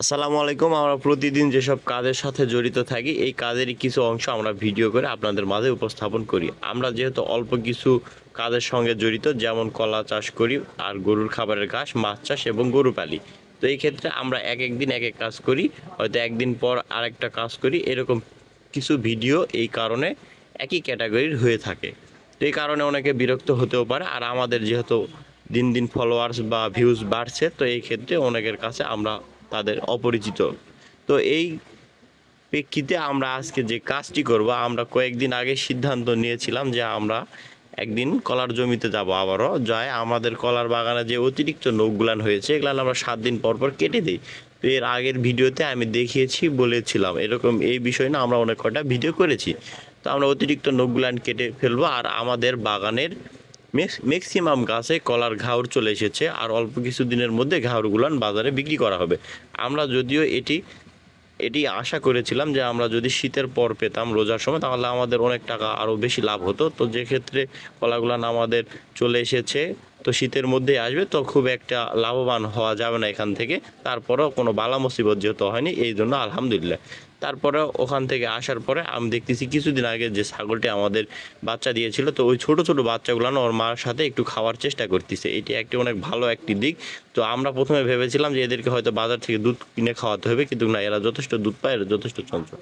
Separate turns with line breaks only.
আসসালামু আলাইকুম। আমরা প্রতিদিন যেসব কাজের সাথে জড়িত থাকি এই কাজেরই কিছু অংশ আমরা ভিডিও করে আপনাদের মাঝে উপস্থাপন করি। আমরা যেহেতু অল্প কিছু কাজের সঙ্গে জড়িত, যেমন কলা চাষ করি, আর গরুর খাবারের ঘাস, মাছ চাষ এবং গরু পালি। তো এই ক্ষেত্রে আমরা এক এক দিন এক এক কাজ করি, হয়তো একদিন পর আরেকটা কাজ করি, এরকম কিছু ভিডিও এই কারণে একই ক্যাটাগরির হয়ে থাকে। তো এই কারণে অনেকে বিরক্ত হতেও পারে, আর আমাদের যেহেতু দিন দিন ফলোয়ার্স বা ভিউজ বাড়ছে, তো এই ক্ষেত্রে অনেকের কাছে আমরা তাদের অপরিচিত। তো এই প্রেক্ষিতে আমরা আজকে যে কাজটি করব, আমরা কয়েকদিন আগে সিদ্ধান্ত নিয়েছিলাম যে আমরা একদিন কলার জমিতে যাব, আবারও যায় আমাদের কলার বাগানে যে অতিরিক্ত নখগুলান হয়েছে এগুলান আমরা 7 দিন পর পর কেটে দিই। তো এর আগের ভিডিওতে আমি দেখিয়েছি, বলেছিলাম এরকম এই বিষয় না, আমরা অনেক কটা ভিডিও করেছি। তো আমরা অতিরিক্ত নখগুলান কেটে ফেলবো, আর আমাদের বাগানের ম্যাক্সিমাম গাছে কলার ঘাউর চলে এসেছে, আর অল্প কিছু দিনের মধ্যে ঘাউরগুলান বাজারে বিক্রি করা হবে। আমরা যদিও এটি এটি আশা করেছিলাম যে আমরা যদি শীতের পর পেতাম রোজার সময়, তাহলে আমাদের অনেক টাকা আরও বেশি লাভ হতো। তো যে ক্ষেত্রে কলাগুলান আমাদের চলে এসেছে, তো শীতের মধ্যেই আসবে, তো খুব একটা লাভবান হওয়া যাবে না এখান থেকে। তারপরেও কোনো বালা মুসিবত যেহেতু হয়নি, এই জন্য আলহামদুলিল্লাহ। তারপরে ওখান থেকে আসার পরে আমি দেখতেছি কিছুদিন আগে যে ছাগলটি আমাদের বাচ্চা দিয়েছিল, তো ওই ছোট ছোট বাচ্চাগুলো ওর মার সাথে একটু খাওয়ার চেষ্টা করতেছে। এটি একটি অনেক ভালো একটি দিক। তো আমরা প্রথমে ভেবেছিলাম যে এদেরকে হয়তো বাজার থেকে দুধ কিনে খাওয়াতে হবে, কিন্তু না, এরা যথেষ্ট দুধ পায়, এরা যথেষ্ট চঞ্চল।